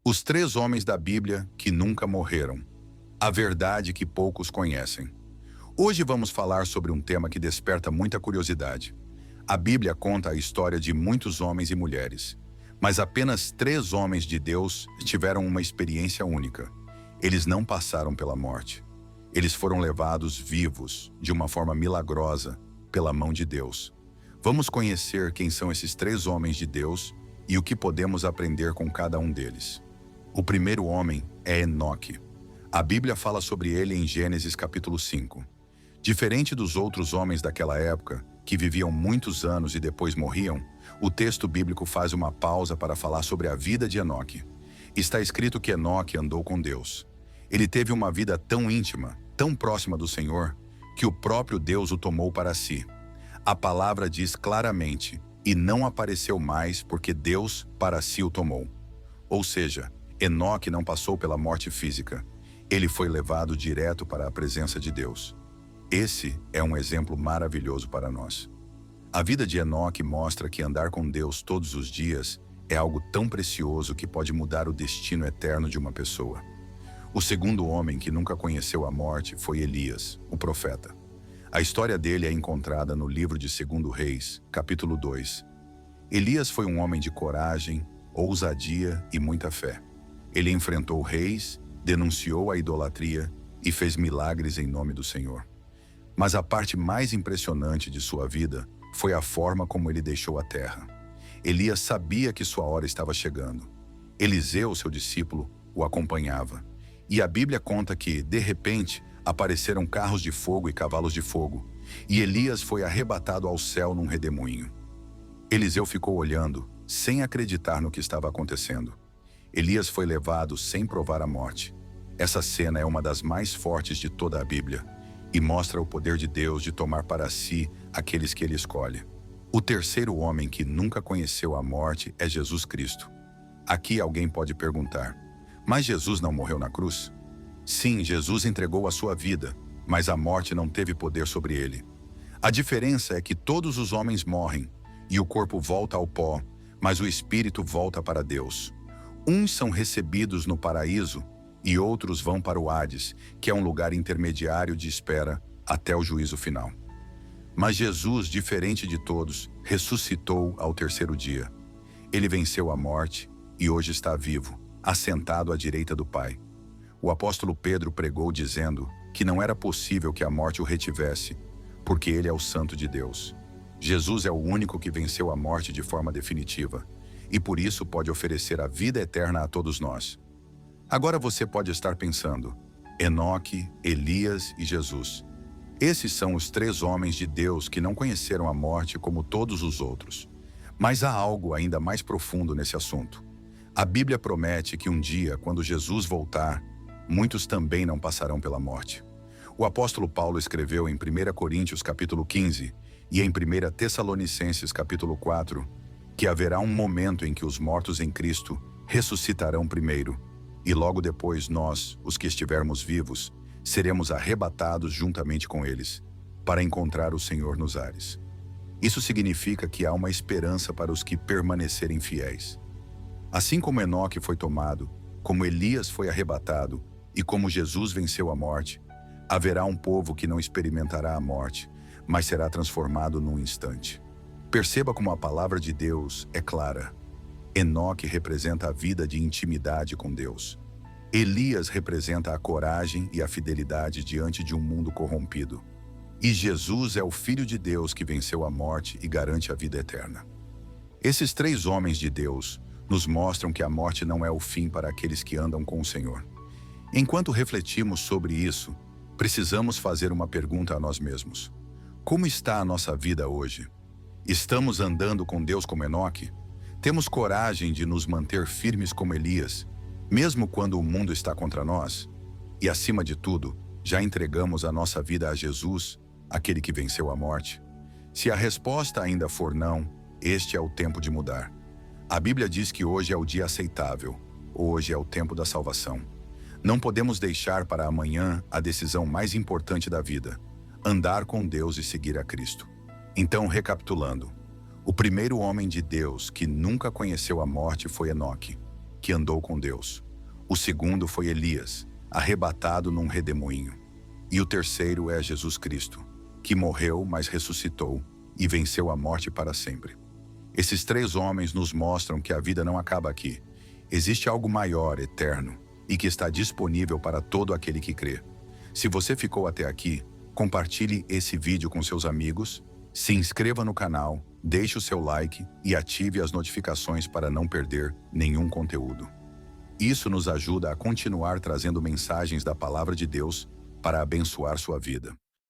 Os três homens da Bíblia que nunca morreram. A verdade que poucos conhecem. Hoje vamos falar sobre um tema que desperta muita curiosidade. A Bíblia conta a história de muitos homens e mulheres, mas apenas três homens de Deus tiveram uma experiência única. Eles não passaram pela morte. Eles foram levados vivos, de uma forma milagrosa, pela mão de Deus. Vamos conhecer quem são esses três homens de Deus e o que podemos aprender com cada um deles. O primeiro homem é Enoque. A Bíblia fala sobre ele em Gênesis capítulo 5. Diferente dos outros homens daquela época, que viviam muitos anos e depois morriam, o texto bíblico faz uma pausa para falar sobre a vida de Enoque. Está escrito que Enoque andou com Deus. Ele teve uma vida tão íntima, tão próxima do Senhor, que o próprio Deus o tomou para si. A palavra diz claramente, e não apareceu mais porque Deus para si o tomou. Ou seja, Enoque não passou pela morte física. Ele foi levado direto para a presença de Deus. Esse é um exemplo maravilhoso para nós. A vida de Enoque mostra que andar com Deus todos os dias é algo tão precioso que pode mudar o destino eterno de uma pessoa. O segundo homem que nunca conheceu a morte foi Elias, o profeta. A história dele é encontrada no livro de 2 Reis, capítulo 2. Elias foi um homem de coragem, ousadia e muita fé. Ele enfrentou reis, denunciou a idolatria e fez milagres em nome do Senhor. Mas a parte mais impressionante de sua vida foi a forma como ele deixou a terra. Elias sabia que sua hora estava chegando. Eliseu, seu discípulo, o acompanhava. E a Bíblia conta que, de repente, apareceram carros de fogo e cavalos de fogo, e Elias foi arrebatado ao céu num redemoinho. Eliseu ficou olhando, sem acreditar no que estava acontecendo. Elias foi levado sem provar a morte. Essa cena é uma das mais fortes de toda a Bíblia e mostra o poder de Deus de tomar para si aqueles que ele escolhe. O terceiro homem que nunca conheceu a morte é Jesus Cristo. Aqui alguém pode perguntar, mas Jesus não morreu na cruz? Sim, Jesus entregou a sua vida, mas a morte não teve poder sobre ele. A diferença é que todos os homens morrem e o corpo volta ao pó, mas o espírito volta para Deus. Uns são recebidos no paraíso e outros vão para o Hades, que é um lugar intermediário de espera até o juízo final. Mas Jesus, diferente de todos, ressuscitou ao terceiro dia. Ele venceu a morte e hoje está vivo, assentado à direita do Pai. O apóstolo Pedro pregou dizendo que não era possível que a morte o retivesse, porque ele é o Santo de Deus. Jesus é o único que venceu a morte de forma definitiva, e por isso pode oferecer a vida eterna a todos nós. Agora você pode estar pensando, Enoque, Elias e Jesus. Esses são os três homens de Deus que não conheceram a morte como todos os outros. Mas há algo ainda mais profundo nesse assunto. A Bíblia promete que um dia, quando Jesus voltar, muitos também não passarão pela morte. O apóstolo Paulo escreveu em 1 Coríntios capítulo 15 e em 1 Tessalonicenses capítulo 4 que haverá um momento em que os mortos em Cristo ressuscitarão primeiro, e logo depois nós, os que estivermos vivos, seremos arrebatados juntamente com eles, para encontrar o Senhor nos ares. Isso significa que há uma esperança para os que permanecerem fiéis. Assim como Enoque foi tomado, como Elias foi arrebatado e como Jesus venceu a morte, haverá um povo que não experimentará a morte, mas será transformado num instante. Perceba como a palavra de Deus é clara. Enoque representa a vida de intimidade com Deus. Elias representa a coragem e a fidelidade diante de um mundo corrompido. E Jesus é o Filho de Deus que venceu a morte e garante a vida eterna. Esses três homens de Deus nos mostram que a morte não é o fim para aqueles que andam com o Senhor. Enquanto refletimos sobre isso, precisamos fazer uma pergunta a nós mesmos. Como está a nossa vida hoje? Estamos andando com Deus como Enoque? Temos coragem de nos manter firmes como Elias, mesmo quando o mundo está contra nós? E acima de tudo, já entregamos a nossa vida a Jesus, aquele que venceu a morte? Se a resposta ainda for não, este é o tempo de mudar. A Bíblia diz que hoje é o dia aceitável, hoje é o tempo da salvação. Não podemos deixar para amanhã a decisão mais importante da vida, andar com Deus e seguir a Cristo. Então, recapitulando, o primeiro homem de Deus que nunca conheceu a morte foi Enoque, que andou com Deus. O segundo foi Elias, arrebatado num redemoinho. E o terceiro é Jesus Cristo, que morreu, mas ressuscitou e venceu a morte para sempre. Esses três homens nos mostram que a vida não acaba aqui. Existe algo maior, eterno, e que está disponível para todo aquele que crê. Se você ficou até aqui, compartilhe esse vídeo com seus amigos, se inscreva no canal, deixe o seu like e ative as notificações para não perder nenhum conteúdo. Isso nos ajuda a continuar trazendo mensagens da Palavra de Deus para abençoar sua vida.